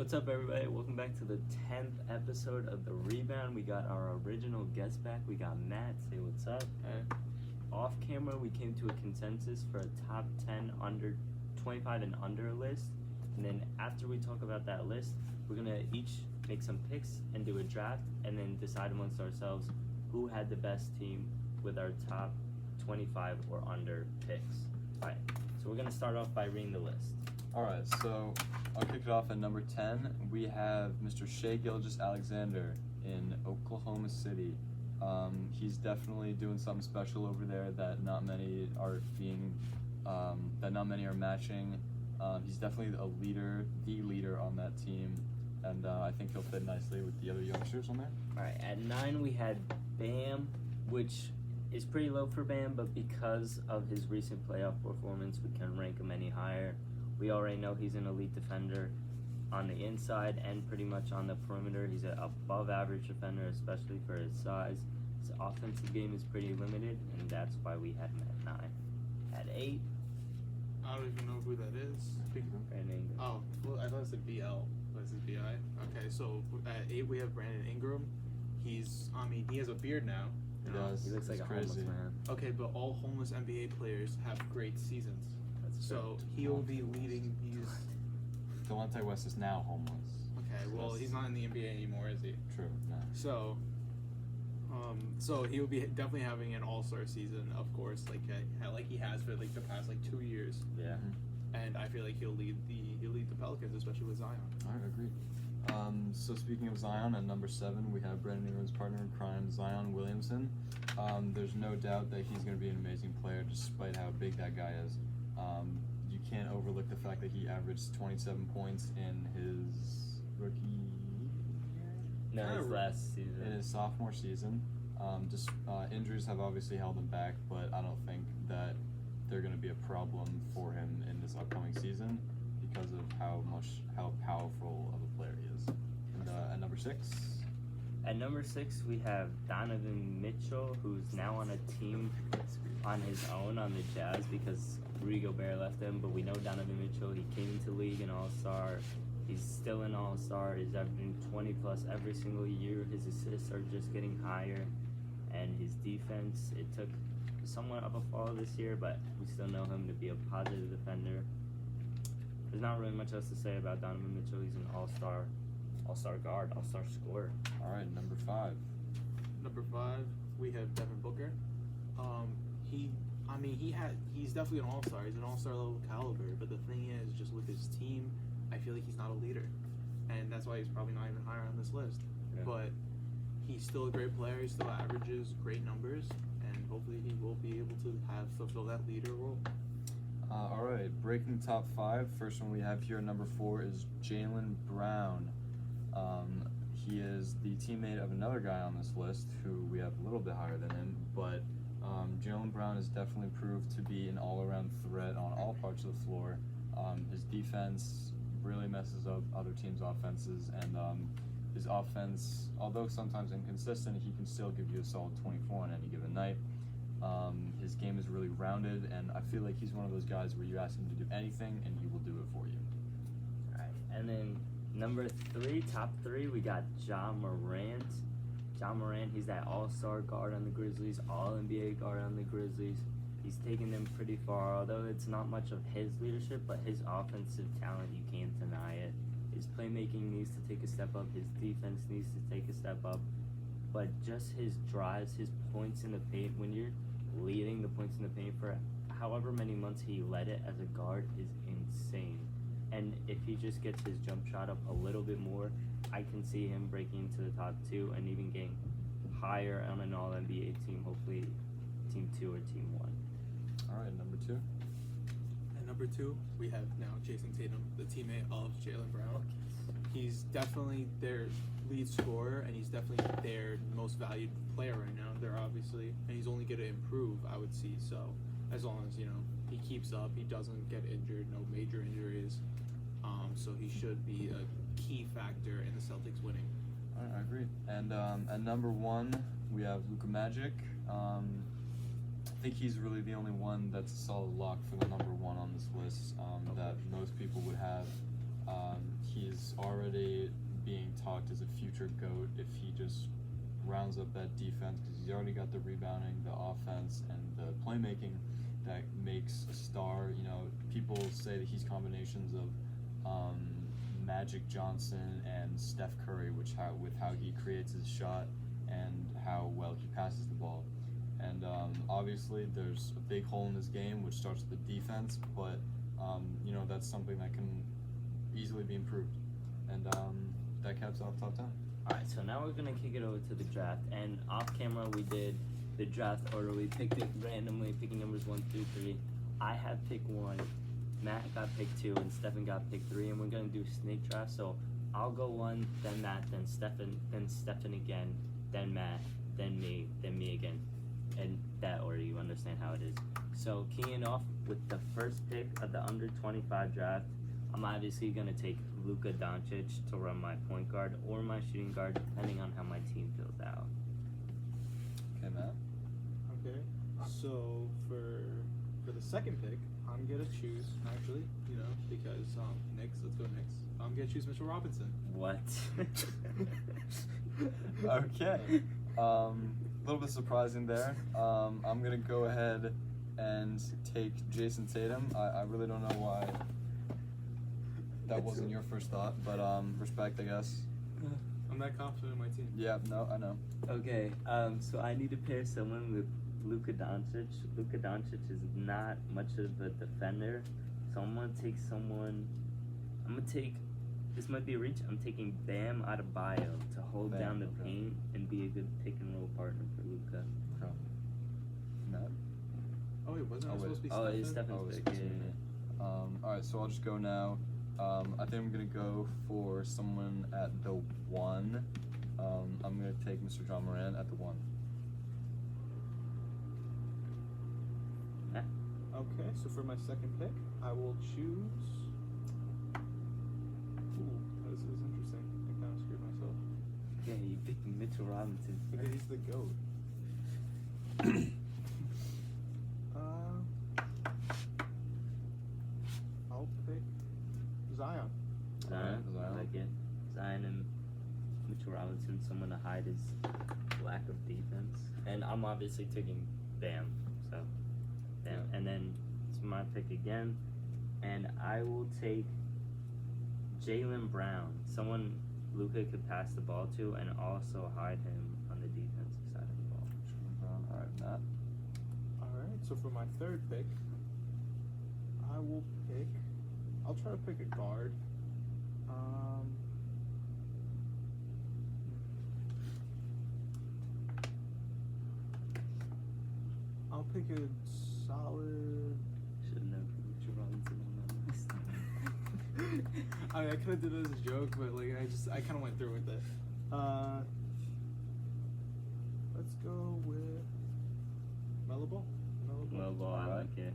What's up, everybody? Welcome back to the 10th episode of the Rebound. We got our original guest back. We got Matt. Say what's up. Off camera, we came to a consensus for a top 10 under 25 and under list. And then after we talk about that list, we're going to each make some picks and do a draft and then decide amongst ourselves who had the best team with our top 25 or under picks. All right, so we're going to start off by reading the list. All right, so I'll kick it off at number 10. We have Mr. Shea Gilgeous-Alexander in Oklahoma City. He's definitely doing something special over there that not many are matching. He's definitely a leader, the leader on that team, and I think he'll fit nicely with the other youngsters on there. All right, at 9 we had Bam, which is pretty low for Bam, but because of his recent playoff performance, we can rank him any higher. We already know he's an elite defender on the inside and pretty much on the perimeter. He's an above average defender, especially for his size. His offensive game is pretty limited, and that's why we had him at 9. At 8, I don't even know who that is. Brandon Ingram. Oh, well, I thought it said BL. But this is BI. Okay, so at 8 we have Brandon Ingram. He has a beard now. He does. He looks like It's a homeless crazy. man. Okay, but all homeless NBA players have great seasons. That's So he'll be leading these. Delonte West is now homeless. Okay, well, he's not in the NBA anymore, is he? True. No. So he'll be definitely having an all-star season, of course, like he has for like the past 2 years. Yeah. And I feel like he'll lead the Pelicans, especially with Zion. All right, agreed. So speaking of Zion, at number 7, we have Brandon Ingram's partner in crime, Zion Williamson. There's no doubt that he's going to be an amazing player, despite how big that guy is. You can't overlook the fact that he averaged 27 points in his rookie year? No, his last season. In his sophomore season. Injuries have obviously held him back, but I don't think that they're going to be a problem for him in this upcoming season because of how powerful of a player he is. And at number 6, At number 6, we have Donovan Mitchell, who's now on a team on his own on the Jazz because Rudy Gobert left him. But we know Donovan Mitchell. He came into the league an all-star. He's still an all-star. He's averaging 20-plus every single year. His assists are just getting higher. And his defense, it took somewhat of a fall this year, but we still know him to be a positive defender. There's not really much else to say about Donovan Mitchell. He's an all-star guard, all-star scorer. all right, number 5. Number 5, we have Devin Booker. He's definitely an all-star. He's an all-star level caliber. But the thing is, just with his team, I feel like he's not a leader, and that's why he's probably not even higher on this list. Yeah. But he's still a great player. He still averages great numbers, and hopefully he will be able to fulfill that leader role. All right, breaking top 5. First one we have here, number 4, is Jaylen Brown. He is the teammate of another guy on this list who we have a little bit higher than him, but Jaylen Brown has definitely proved to be an all-around threat on all parts of the floor. His defense really messes up other teams' offenses, and his offense, although sometimes inconsistent, he can still give you a solid 24 on any given night. His game is really rounded, and I feel like he's one of those guys where you ask him to do anything, and he will do it for you. All right, and then number 3, top 3, we got Ja Morant. Ja Morant, he's that all-star guard on the Grizzlies, all-NBA guard on the Grizzlies. He's taken them pretty far, although it's not much of his leadership, but his offensive talent, you can't deny it. His playmaking needs to take a step up. His defense needs to take a step up. But just his drives, his points in the paint, when you're leading the points in the paint for however many months he led it as a guard, is insane. And if he just gets his jump shot up a little bit more, I can see him breaking into the top 2 and even getting higher on an all-NBA team, hopefully team 2 or team 1. All right, number 2. At number 2, we have now Jason Tatum, the teammate of Jaylen Brown. He's definitely their lead scorer, and he's definitely their most valued player right now. They're obviously, and he's only going to improve, I would see. So as long as he keeps up, he doesn't get injured, no major injuries. So he should be a key factor in the Celtics winning. All right, I agree. And at number 1, we have Luka Magic. I think he's really the only one that's a solid lock for the number 1 on this list that most people would have. He's already being talked as a future GOAT if he just rounds up that defense, because he's already got the rebounding, the offense, and the playmaking that makes a star. You know, people say that he's combinations of Magic Johnson and Steph Curry, with how he creates his shot and how well he passes the ball. And obviously there's a big hole in his game, which starts with the defense, but you know, that's something that can easily be improved. And that caps off top 10. Alright, so now we're gonna kick it over to the draft, and off camera we did the draft order. We picked it randomly, picking numbers 1 through 3. I had pick 1, Matt got pick 2, and Stefan got pick 3, and we're gonna do snake draft. So I'll go 1, then Matt, then Stefan again, then Matt, then me again. And that order, you understand how it is. So keying off with the first pick of the under 25 draft, I'm obviously gonna take Luka Doncic to run my point guard or my shooting guard, depending on how my team fills out. Okay, Matt. Okay, so for the second pick, I'm gonna choose, actually, you know, because Knicks, let's go Knicks. I'm gonna choose Mitchell Robinson. What? Okay. A little bit surprising there. I'm gonna go ahead and take Jason Tatum. I really don't know why that wasn't your first thought, but respect, I guess. I'm that confident in my team. Yeah, no, I know. Okay, so I need to pair someone with Luka Doncic. Luka Doncic is not much of a defender, so I'm gonna take someone. This might be a reach. I'm taking Bam Adebayo to hold Bam, down the okay. paint and be a good pick and roll partner for Luka. Okay. Matt? Oh wait, wasn't Oh, it wait. supposed to be Oh, it's Stephen? Stefan's it's pick. supposed to be me. Alright, so I'll just go now. I think I'm gonna go for someone at the 1. I'm gonna take Mr. John Moran at the 1. Okay, so for my second pick, I will choose. Ooh, this is interesting. I kind of screwed myself. Yeah, you picked Mitchell Robinson. Because he's the GOAT. I'll pick Zion. Zion, I Zion. like it. Zion and Mitchell Robinson, someone to hide his lack of defense. And I'm obviously taking Bam, so Bam. Yeah. And then it's my pick again, and I will take Jaylen Brown, someone Luka could pass the ball to, and also hide him on the defensive side of the ball. Alright, Matt. Alright, so for my third pick, I'll try to pick a guard. I'll pick a solid. Should have known Mitchell Robinson on that list. I mean, I could have did it as a joke, but like I kind of went through with it. Let's go with Melo Ball. Melo Ball, I like it.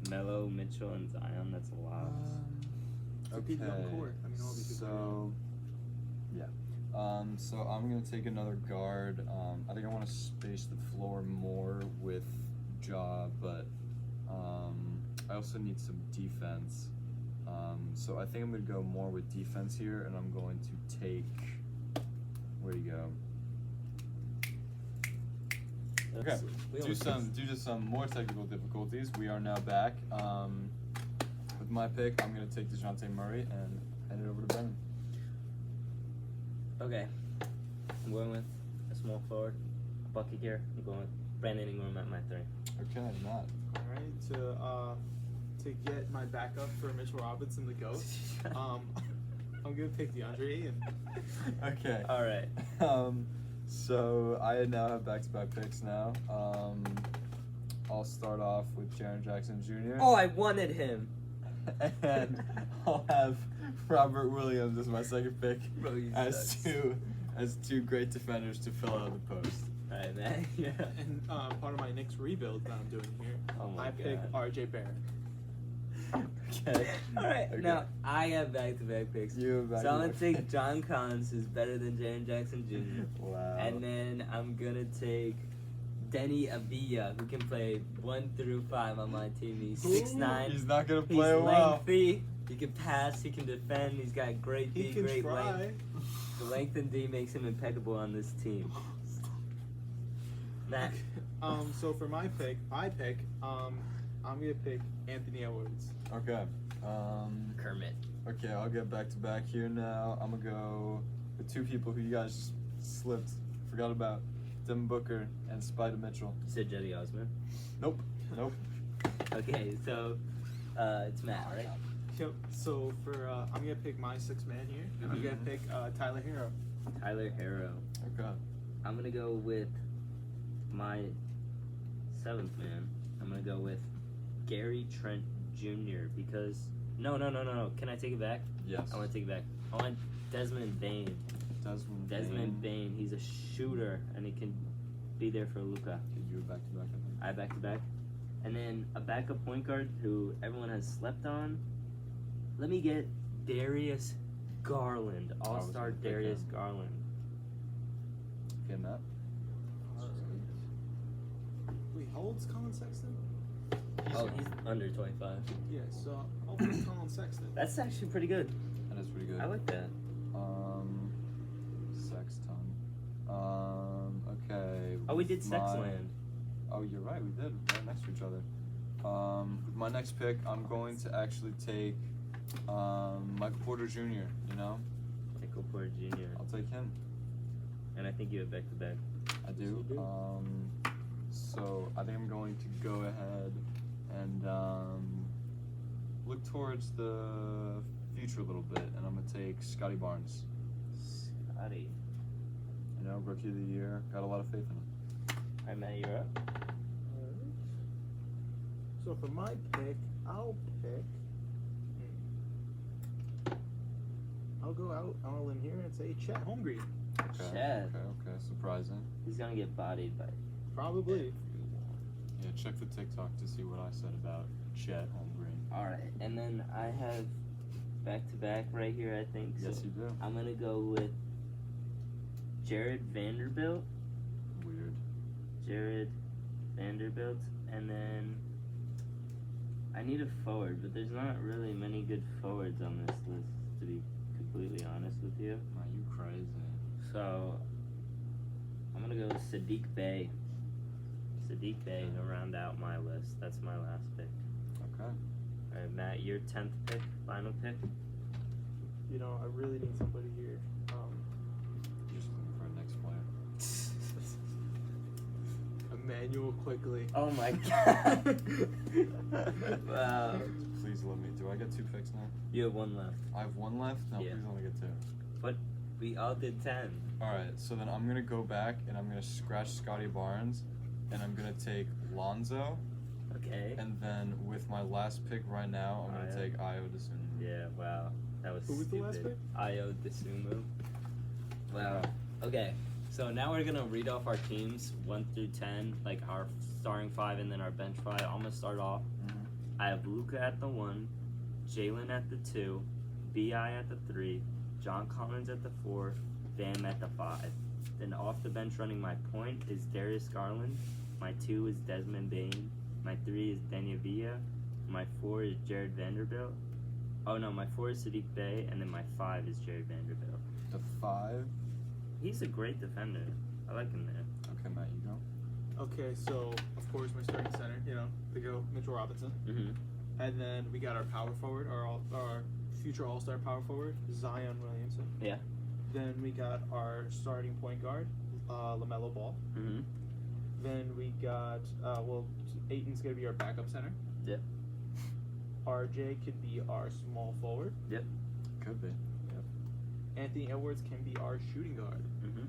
Melo, Mitchell, and Zion, that's a lot. So keep it on court. I mean, all these people. So, yeah. So I'm gonna take another guard. I think I want to space the floor more with Ja, but I also need some defense. So I think I'm gonna go more with defense here, and I'm going to take. Where do you go? Okay. Due to some more technical difficulties, we are now back. With my pick, I'm gonna take DeJounte Murray and hand it over to Brennan. Okay, I'm going with a small forward, a bucket here. I'm going with Brandon Ingram at my 3. Okay, Matt. Alright, to get my backup for Mitchell Robinson, the GOAT, I'm gonna pick DeAndre Ayton. Okay. All right. So I now have back-to-back picks now. I'll start off with Jaren Jackson Jr. Oh, I wanted him. And I'll have Robert Williams as my second pick. Bro, you as sucks. two great defenders to fill out the post. All right, man. Yeah. And part of my Knicks rebuild that I'm doing here, Oh my I pick God. RJ Barrett. Okay. All right. Okay. Now I have back-to-back picks. You have So I'm gonna back-to-back. take John Collins, who's better than Jaren Jackson Jr. Wow. And then I'm gonna take Denny Avila, who can play 1 through 5 on my team. He's 6'9". He's not gonna He's play well. lengthy, He can pass. He can defend. He's got great He D, can great try. length. The length and D makes him impeccable on this team. Matt. So for my pick, I'm gonna pick Anthony Edwards. Okay. Kermit. Okay, I'll get back to back here now. I'm gonna go with two people who you guys forgot about. Devin Booker and Spider Mitchell. You said Jetty Osman. Nope. Okay, so it's Matt, right? Yep. So for I'm gonna pick my sixth man here. I'm gonna pick Tyler Hero. Tyler Harrow. Okay. I'm gonna go with my seventh man. I'm gonna go with Gary Trent Jr. because no. Can I take it back? Yes. I want to take it back. I want Desmond Bain. Desmond Bain. He's a shooter and he can be there for Luka. You back to back. I back to back. And then a backup point guard who everyone has slept on. Let me get Darius Garland. All-star gonna pick Darius him. Garland. Okay, Matt. Wait, how old's Colin Sexton? Oh, he's under 25. Yeah. So I'll pick Colin Sexton. That's actually pretty good. That is pretty good. I like that. Sexton. Okay. Oh, we did my- Sexland. Oh, you're right. We did right next to each other. With my next pick, I'm going to actually take Michael Porter Jr. You know, Michael Porter Jr. I'll take him. And I think you have back to back. I do. you do. So I think I'm going to go ahead and look towards the future a little bit, and I'm gonna take Scotty Barnes. Scotty. You know, rookie of the year. Got a lot of faith in him. Alright, Matt, you're up. So for my pick, I'll go out on a limb here and say Chet Holmgren. Okay. Chet. Okay. Surprising. He's gonna get bodied by Probably. Yeah, check the TikTok to see what I said about Chet Holmgren. Alright, and then I have back to back right here, I think. Yes, So you do. I'm gonna go with Jared Vanderbilt. Weird. Jared Vanderbilt, and then I need a forward, but there's not really many good forwards on this list, to be completely honest with you. Are you crazy? So I'm gonna go with Sadiq Bey. Sadiq Bey to round out my list. That's my last pick. Okay. Alright, Matt, your 10th pick, final pick. You know, I really need somebody here. Just looking for a next player. Emmanuel Quickly. Oh my god. Wow. Please let me. Do I get 2 picks now? You have one left. I have 1 left? No, Yeah. please only get 2. We all did 10. Alright, so then I'm gonna go back and I'm gonna scratch Scotty Barnes and I'm gonna take Lonzo, Okay. and then with my last pick right now, I'm gonna Ayo. take Ayo Dosunmu. Yeah, wow. That was Who was the stupid. last pick? Ayo Dosunmu. Wow. Okay. So now we're gonna read off our teams 1 through 10, like our starting 5 and then our bench 5. I'm gonna start off. Mhm. I have Luka at the 1, Jalen at the 2, Bi at the 3, John Collins at the 4, Bam at the 5. Then off the bench running my point is Darius Garland. My 2 is Desmond Bain. My 3 is Denya Villa. My 4 is Jared Vanderbilt. Oh no, my 4 is Sadiq Bey, and then my 5 is Jared Vanderbilt. The 5. He's a great defender. I like him there. Okay, Matt, you go. Okay, so of course my starting center, you know, the go Mitchell Robinson, Mm-hmm. and then we got our power forward, our future All-Star power forward, Zion Williamson. Yeah. Then we got our starting point guard, LaMelo Ball. Mm-hmm. Then we got Aiton's gonna be our backup center. Yep. RJ could be our small forward. Could be. Anthony Edwards can be our shooting guard. Mm-hmm.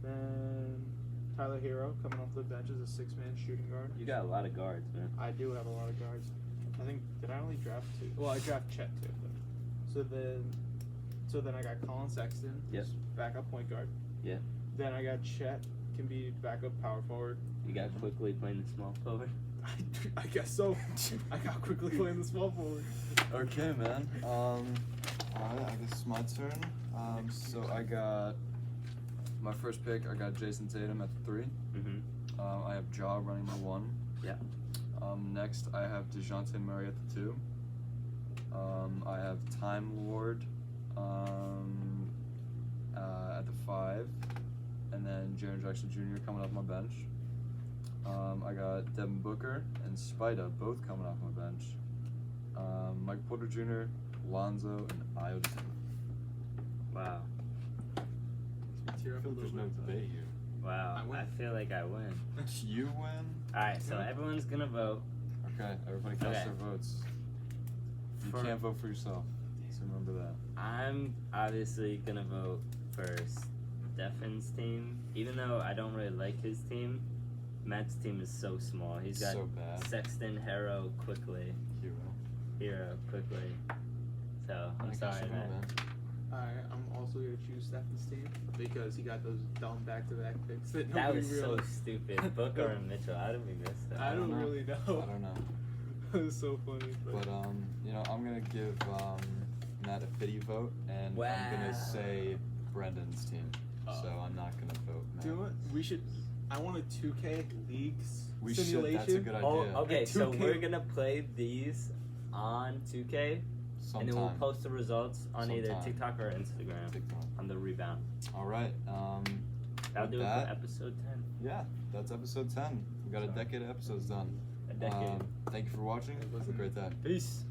Then Tyler Hero coming off the bench as a 6-man shooting guard. You got a lot of guards, man. I do have a lot of guards. I think did I only draft 2? Well, I draft Chet too. So then I got Colin Sexton, Yep. backup point guard. Yeah. Then I got Chet, can be backup power forward. You got quickly playing the small forward. I guess so. I got quickly playing the small forward. Okay, man. Alright, I guess it's my turn. So I got my first pick. I got Jason Tatum at the 3. Mm-hmm. I have Ja running my 1. Yeah. Next, I have DeJounte Murray at the 2. I have Time Lord at the 5, and then Jaren Jackson Jr. coming off my bench. I got Devin Booker and Spida both coming off my bench. Mike Porter Jr., Lonzo, and Ayo Dosunmu. Wow. Tear I up feel a like there's little no bit. debate here. Wow. I win. I feel like I win. You win? Alright, so everyone's gonna vote. Okay, everybody cast Okay. their votes. You For- can't vote for yourself, so remember that. I'm obviously gonna vote for Stefan's team, even though I don't really like his team. Matt's team is so small. He's got So bad. Sexton, Harrow, Hero, quickly. So I'm sorry that. Alright, I'm also gonna choose Stefan's team because he got those dumb back-to-back picks that That nobody was so realized. stupid. Booker and Mitchell, how did we miss that? I don't know. really know. I don't know. It was so funny. But you know, I'm gonna give Matt a pity vote, and I'm Wow. gonna say Brendan's team. So I'm not gonna vote Matt. Do you know what? We should. I want a 2K leagues We should. simulation. That's a good idea. Oh, okay, And so 2K we're gonna play these on 2K, Sometime. and then we'll post the results on either Sometime. TikTok or Instagram TikTok. on the Rebound. All right. That'll with do it that, for episode 10. Yeah, that's episode 10. We got a decade of episodes done. A decade. Thank you for watching. Have a great day. Peace.